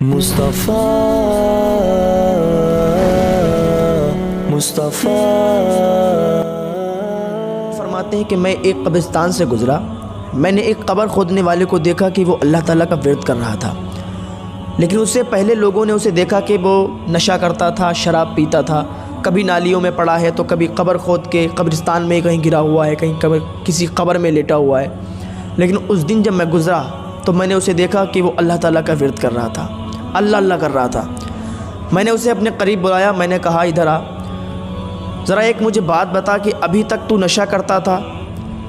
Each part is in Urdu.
مصطفیٰ مصطفیٰ فرماتے ہیں کہ میں ایک قبرستان سے گزرا، میں نے ایک قبر کھودنے والے کو دیکھا کہ وہ اللہ تعالیٰ کا ورد کر رہا تھا، لیکن اس سے پہلے لوگوں نے اسے دیکھا کہ وہ نشہ کرتا تھا، شراب پیتا تھا، کبھی نالیوں میں پڑا ہے تو کبھی قبر کھود کے قبرستان میں کہیں گرا ہوا ہے، کہیں کسی قبر میں لیٹا ہوا ہے۔ لیکن اس دن جب میں گزرا تو میں نے اسے دیکھا کہ وہ اللہ تعالیٰ کا ورد کر رہا تھا، اللہ اللہ کر رہا تھا۔ میں نے اسے اپنے قریب بلایا، میں نے کہا ادھر آ، ذرا ایک مجھے بات بتا کہ ابھی تک تو نشہ کرتا تھا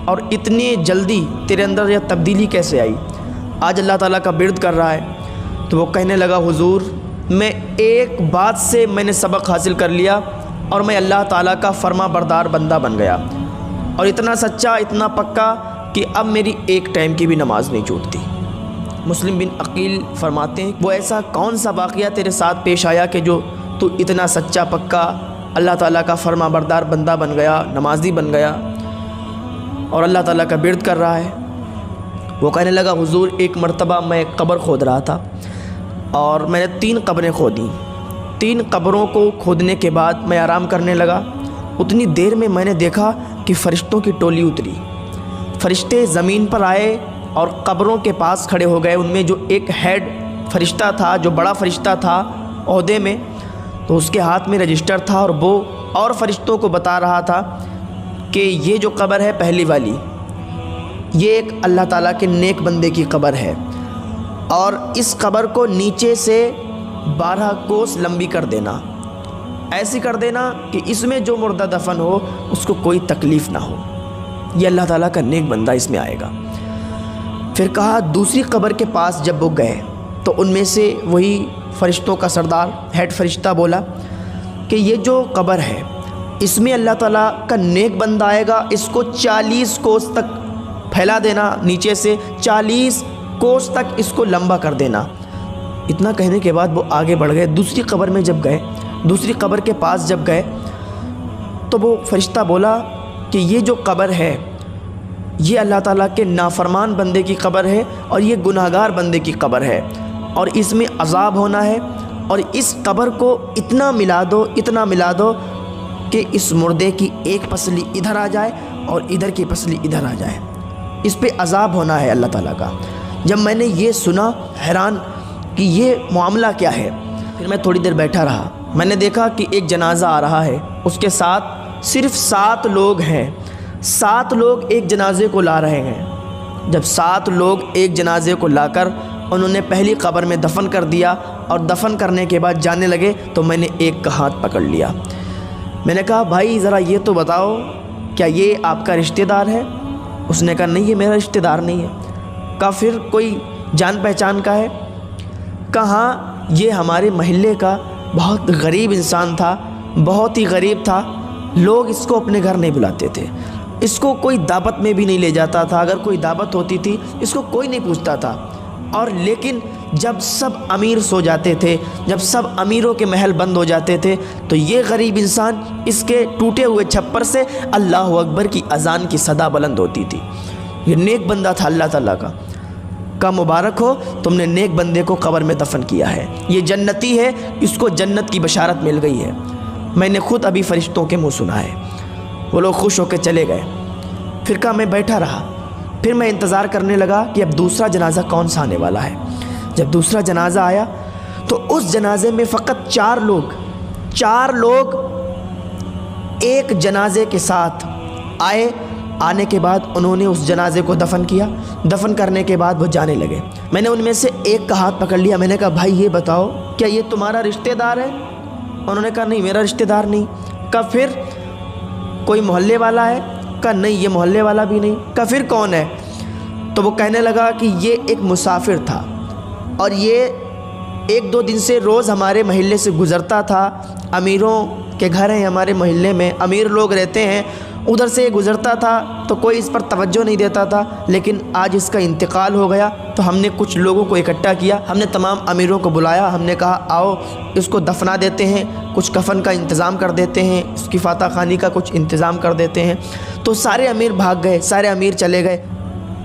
اور اتنی جلدی تیرے اندر یہ تبدیلی کیسے آئی، آج اللہ تعالیٰ کا ورد کر رہا ہے؟ تو وہ کہنے لگا حضور میں ایک بات سے میں نے سبق حاصل کر لیا اور میں اللہ تعالیٰ کا فرما بردار بندہ بن گیا، اور اتنا سچا اتنا پکا کہ اب میری ایک ٹائم کی بھی نماز نہیں چھوٹتی۔ مسلم بن عقیل فرماتے ہیں وہ ایسا کون سا واقعہ تیرے ساتھ پیش آیا کہ جو تو اتنا سچا پکا اللہ تعالیٰ کا فرما بردار بندہ بن گیا، نمازی بن گیا اور اللہ تعالیٰ کا ورد کر رہا ہے؟ وہ کہنے لگا حضور ایک مرتبہ میں قبر کھود رہا تھا اور میں نے 3 قبریں کھودیں۔ 3 قبروں کو کھودنے کے بعد میں آرام کرنے لگا، اتنی دیر میں نے دیکھا کہ فرشتوں کی ٹولی اتری، فرشتے زمین پر آئے اور قبروں کے پاس کھڑے ہو گئے۔ ان میں جو ایک ہیڈ فرشتہ تھا، جو بڑا فرشتہ تھا عہدے میں، تو اس کے ہاتھ میں رجسٹر تھا اور وہ اور فرشتوں کو بتا رہا تھا کہ یہ جو قبر ہے پہلی والی، یہ ایک اللہ تعالیٰ کے نیک بندے کی قبر ہے، اور اس قبر کو نیچے سے 12 کوس لمبی کر دینا، ایسی کر دینا کہ اس میں جو مردہ دفن ہو اس کو کوئی تکلیف نہ ہو، یہ اللہ تعالیٰ کا نیک بندہ اس میں آئے گا۔ پھر کہا دوسری قبر کے پاس جب وہ گئے تو ان میں سے وہی فرشتوں کا سردار ہیڈ فرشتہ بولا کہ یہ جو قبر ہے اس میں اللہ تعالیٰ کا نیک بندہ آئے گا، اس کو 40 کوس تک پھیلا دینا، نیچے سے 40 کوس تک اس کو لمبا کر دینا۔ اتنا کہنے کے بعد وہ آگے بڑھ گئے، دوسری قبر میں جب گئے، دوسری قبر کے پاس جب گئے تو وہ فرشتہ بولا کہ یہ جو قبر ہے یہ اللہ تعالیٰ کے نافرمان بندے کی قبر ہے اور یہ گناہگار بندے کی قبر ہے، اور اس میں عذاب ہونا ہے، اور اس قبر کو اتنا ملا دو اتنا ملا دو کہ اس مردے کی ایک پسلی ادھر آ جائے اور ادھر کی پسلی ادھر آ جائے، اس پہ عذاب ہونا ہے اللہ تعالیٰ کا۔ جب میں نے یہ سنا حیران کہ یہ معاملہ کیا ہے، پھر میں تھوڑی دیر بیٹھا رہا، میں نے دیکھا کہ ایک جنازہ آ رہا ہے، اس کے ساتھ صرف 7 لوگ ہیں، 7 لوگ ایک جنازے کو لا رہے ہیں۔ جب 7 لوگ ایک جنازے کو لا کر انہوں نے پہلی قبر میں دفن کر دیا، اور دفن کرنے کے بعد جانے لگے تو میں نے ایک کا ہاتھ پکڑ لیا، میں نے کہا بھائی ذرا یہ تو بتاؤ کیا یہ آپ کا رشتہ دار ہے؟ اس نے کہا نہیں یہ میرا رشتہ دار نہیں ہے۔ کہا پھر کوئی جان پہچان کا ہے؟ کہا یہ ہمارے محلے کا بہت غریب انسان تھا، بہت ہی غریب تھا، لوگ اس کو اپنے گھر نہیں بلاتے تھے، اس کو کوئی دعوت میں بھی نہیں لے جاتا تھا، اگر کوئی دعوت ہوتی تھی اس کو کوئی نہیں پوچھتا تھا، اور لیکن جب سب امیر سو جاتے تھے، جب سب امیروں کے محل بند ہو جاتے تھے تو یہ غریب انسان اس کے ٹوٹے ہوئے چھپر سے اللہ اکبر کی اذان کی صدا بلند ہوتی تھی۔ یہ نیک بندہ تھا اللہ تعالیٰ کا۔ کا مبارک ہو تم نے نیک بندے کو قبر میں دفن کیا ہے، یہ جنتی ہے، اس کو جنت کی بشارت مل گئی ہے۔ میں نے خود ابھی فرشتوں کے منہ سنا ہے۔ وہ لوگ خوش ہو کے چلے گئے۔ پھر کہا میں بیٹھا رہا، پھر میں انتظار کرنے لگا کہ اب دوسرا جنازہ کون سا آنے والا ہے۔ جب دوسرا جنازہ آیا تو اس جنازے میں فقط 4 لوگ ایک جنازے کے ساتھ آئے۔ آنے کے بعد انہوں نے اس جنازے کو دفن کیا، دفن کرنے کے بعد وہ جانے لگے۔ میں نے ان میں سے ایک کا ہاتھ پکڑ لیا، میں نے کہا بھائی یہ بتاؤ کیا یہ تمہارا رشتہ دار ہے؟ انہوں نے کہا نہیں میرا رشتہ دار نہیں۔ کہا پھر کوئی محلے والا ہے؟ کہا نہیں یہ محلے والا بھی نہیں۔ کہا پھر کون ہے؟ تو وہ کہنے لگا کہ یہ ایک مسافر تھا اور یہ 1-2 دن سے روز ہمارے محلے سے گزرتا تھا، امیروں کے گھر ہیں ہمارے محلے میں، امیر لوگ رہتے ہیں، ادھر سے یہ گزرتا تھا تو کوئی اس پر توجہ نہیں دیتا تھا، لیکن آج اس کا انتقال ہو گیا تو ہم نے کچھ لوگوں کو اکٹھا کیا، ہم نے تمام امیروں کو بلایا، ہم نے کہا آؤ اس کو دفنا دیتے ہیں، کچھ کفن کا انتظام کر دیتے ہیں، اس کی فاتح خوانی کا کچھ انتظام کر دیتے ہیں۔ تو سارے امیر بھاگ گئے، سارے امیر چلے گئے،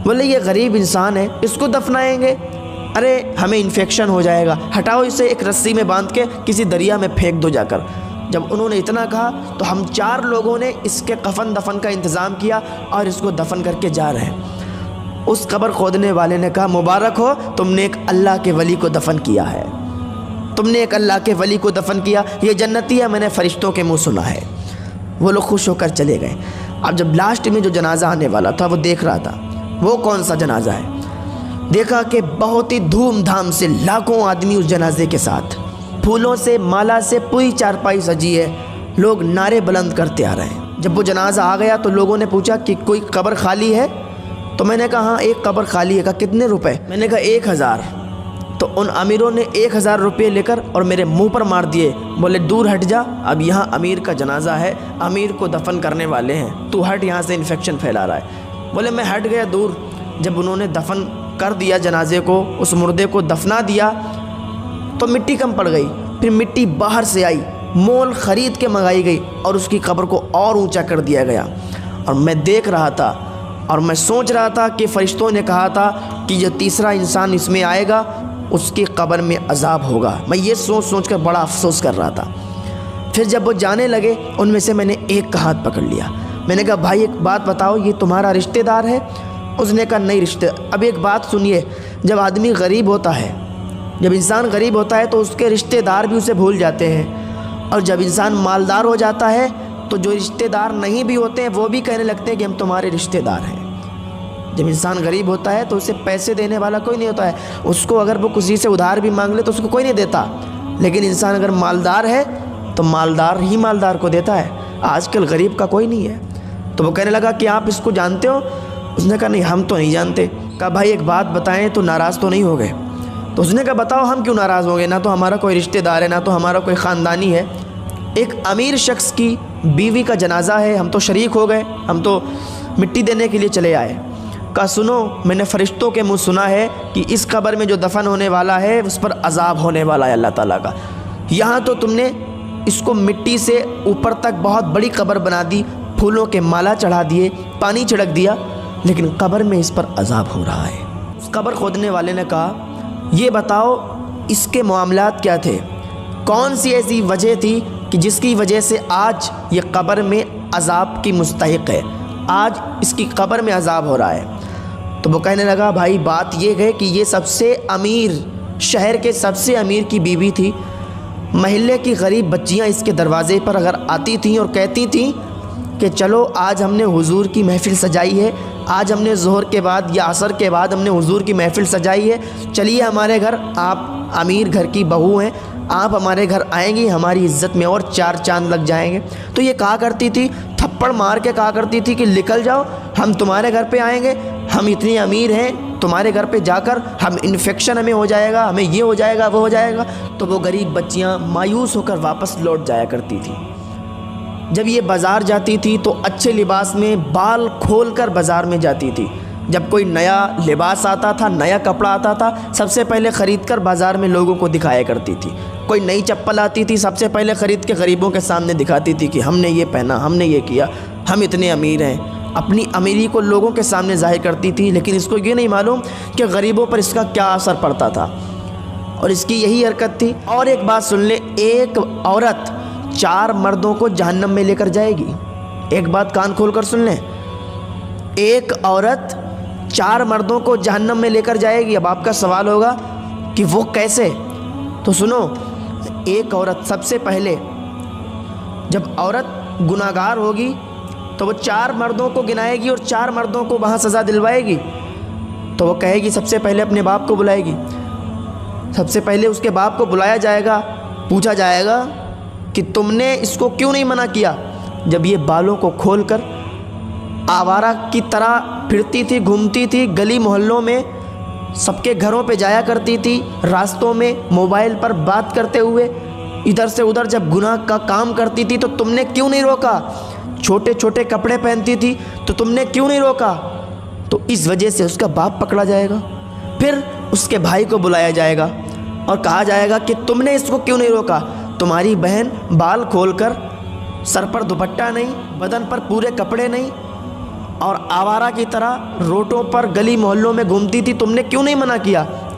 بولے یہ غریب انسان ہے اس کو دفنائیں گے؟ ارے ہمیں انفیکشن ہو جائے گا، ہٹاؤ اسے ایک رسی میں باندھ کے کسی دریا میں پھینک دو جا کر۔ جب انہوں نے اتنا کہا تو ہم 4 لوگوں نے اس کے کفن دفن کا انتظام کیا اور اس کو دفن کر کے جا رہے ہیں۔ اس قبر کھودنے والے نے کہا مبارک ہو، تم نے ایک اللہ کے ولی کو دفن کیا ہے، تم نے ایک اللہ کے ولی کو دفن کیا، یہ جنتی ہے، میں نے فرشتوں کے منہ سنا ہے۔ وہ لوگ خوش ہو کر چلے گئے۔ اب جب لاسٹ میں جو جنازہ آنے والا تھا وہ دیکھ رہا تھا وہ کون سا جنازہ ہے، دیکھا کہ بہت ہی دھوم دھام سے لاکھوں آدمی اس جنازے کے ساتھ، پھولوں سے مالا سے پوری چارپائی سجی ہے، لوگ نعرے بلند کرتے آ رہے ہیں۔ جب وہ جنازہ آ گیا تو لوگوں نے پوچھا کہ کوئی قبر خالی ہے؟ تو میں نے کہا ہاں ایک قبر خالی ہے۔ کہا کتنے روپے؟ میں نے کہا 1000۔ تو ان امیروں نے 1000 روپے لے کر اور میرے منہ پر مار دیے، بولے دور ہٹ جا، اب یہاں امیر کا جنازہ ہے، امیر کو دفن کرنے والے ہیں، تو ہٹ یہاں سے، انفیکشن پھیلا رہا ہے۔ بولے میں ہٹ گیا دور۔ جب انہوں نے دفن کر دیا جنازے کو، اس مردے کو دفنا دیا تو مٹی کم پڑ گئی، پھر مٹی باہر سے آئی، مول خرید کے منگائی گئی اور اس کی قبر کو اور اونچا کر دیا گیا۔ اور میں دیکھ رہا تھا اور میں سوچ رہا تھا کہ فرشتوں نے کہا تھا کہ جو تیسرا انسان اس میں آئے گا اس کی قبر میں عذاب ہوگا۔ میں یہ سوچ کر بڑا افسوس کر رہا تھا۔ پھر جب وہ جانے لگے ان میں سے میں نے ایک کا ہاتھ پکڑ لیا، میں نے کہا بھائی ایک بات بتاؤ، یہ تمہارا رشتہ دار ہے؟ اس نے کہا نہیں رشتہ۔ اب ایک بات سنیے، جب آدمی غریب ہوتا ہے، جب انسان غریب ہوتا ہے تو اس کے رشتہ دار بھی اسے بھول جاتے ہیں، اور جب انسان مالدار ہو جاتا ہے تو جو رشتہ دار نہیں بھی ہوتے ہیں وہ بھی کہنے لگتے ہیں کہ ہم تمہارے رشتہ دار ہیں۔ جب انسان غریب ہوتا ہے تو اسے پیسے دینے والا کوئی نہیں ہوتا ہے، اس کو اگر وہ کسی سے ادھار بھی مانگ لے تو اس کو کوئی نہیں دیتا، لیکن انسان اگر مالدار ہے تو مالدار ہی مالدار کو دیتا ہے۔ آج کل غریب کا کوئی نہیں ہے۔ تو وہ کہنے لگا کہ آپ اس کو جانتے ہو؟ اس نے کہا نہیں ہم تو نہیں جانتے۔ کہا بھائی ایک بات بتائیں تو ناراض تو نہیں ہو گئے؟ تو اس نے کہا بتاؤ ہم کیوں ناراض ہوں گے، نہ تو ہمارا کوئی رشتہ دار ہے، نہ تو ہمارا کوئی خاندانی ہے، ایک امیر شخص کی بیوی کا جنازہ ہے، ہم تو شریک ہو گئے، ہم تو مٹی دینے کے لیے چلے آئے۔ کہا سنو، میں نے فرشتوں کے منہ سنا ہے کہ اس قبر میں جو دفن ہونے والا ہے اس پر عذاب ہونے والا ہے اللہ تعالیٰ کا۔ یہاں تو تم نے اس کو مٹی سے اوپر تک بہت بڑی قبر بنا دی، پھولوں کے مالا چڑھا دیے، پانی چھڑک دیا، لیکن قبر میں اس پر عذاب ہو رہا ہے۔ اس قبر کھودنے والے نے کہا یہ بتاؤ اس کے معاملات کیا تھے، کون سی ایسی وجہ تھی کہ جس کی وجہ سے آج یہ قبر میں عذاب کی مستحق ہے، آج اس کی قبر میں عذاب ہو رہا ہے؟ تو وہ کہنے لگا بھائی بات یہ ہے کہ یہ سب سے امیر، شہر کے سب سے امیر کی بیوی تھی، محلے کی غریب بچیاں اس کے دروازے پر اگر آتی تھیں اور کہتی تھیں کہ چلو آج ہم نے حضور کی محفل سجائی ہے، آج ہم نے ظہر کے بعد یا عصر کے بعد ہم نے حضور کی محفل سجائی ہے، چلیے ہمارے گھر، آپ امیر گھر کی بہو ہیں، آپ ہمارے گھر آئیں گی، ہماری عزت میں اور 4 چاند لگ جائیں گے۔ تو یہ کہا کرتی تھی، تھپڑ مار کے کہا کرتی تھی کہ نکل جاؤ، ہم تمہارے گھر پہ آئیں گے، ہم اتنے امیر ہیں، تمہارے گھر پہ جا کر ہم انفیکشن ہمیں ہو جائے گا، ہمیں یہ ہو جائے گا وہ ہو جائے گا۔ تو وہ غریب بچیاں مایوس ہو کر واپس لوٹ جایا کرتی تھیں۔ جب یہ بازار جاتی تھی تو اچھے لباس میں بال کھول کر بازار میں جاتی تھی، جب کوئی نیا لباس آتا تھا، نیا کپڑا آتا تھا، سب سے پہلے خرید کر بازار میں لوگوں کو دکھایا کرتی تھی۔ کوئی نئی چپل آتی تھی، سب سے پہلے خرید کے غریبوں کے سامنے دکھاتی تھی کہ ہم نے یہ پہنا، ہم نے یہ کیا، ہم اتنے امیر ہیں، اپنی امیری کو لوگوں کے سامنے ظاہر کرتی تھی، لیکن اس کو یہ نہیں معلوم کہ غریبوں پر اس کا کیا اثر پڑتا تھا، اور اس کی یہی حرکت تھی۔ اور ایک بات سن لیں، ایک عورت 4 مردوں کو جہنم میں لے کر جائے گی۔ ایک بات کان کھول کر سن لیں، ایک عورت 4 مردوں کو جہنم میں لے کر جائے گی۔ اب آپ کا سوال ہوگا کہ وہ کیسے؟ تو سنو، ایک عورت سب سے پہلے جب عورت گناہگار ہوگی تو وہ 4 مردوں کو گنائے گی اور 4 مردوں کو وہاں سزا دلوائے گی۔ تو وہ کہے گی، سب سے پہلے اپنے باپ کو بلائے گی، سب سے پہلے اس کے باپ کو بلایا جائے گا، پوچھا جائے گا کہ تم نے اس کو کیوں نہیں منع کیا؟ جب یہ بالوں کو کھول کر آوارہ کی طرح پھرتی تھی، گھومتی تھی، گلی محلوں میں سب کے گھروں پہ جایا کرتی تھی، راستوں میں موبائل پر بات کرتے ہوئے ادھر سے ادھر جب گناہ کا کام کرتی تھی تو تم نے کیوں نہیں روکا؟ چھوٹے چھوٹے کپڑے پہنتی تھی تو تم نے کیوں نہیں روکا؟ تو اس وجہ سے اس کا باپ پکڑا جائے گا، پھر اس کے بھائی کو بلایا جائے گا اور کہا جائے گا کہ تم نے اس کو کیوں نہیں روکا؟ تمہاری بہن بال کھول کر، سر پر دوپٹہ نہیں، بدن پر پورے کپڑے نہیں، اور آوارہ کی طرح روڈوں پر گلی محلوں میں گھومتی تھی، تم نے کیوں نہیں منع کیا؟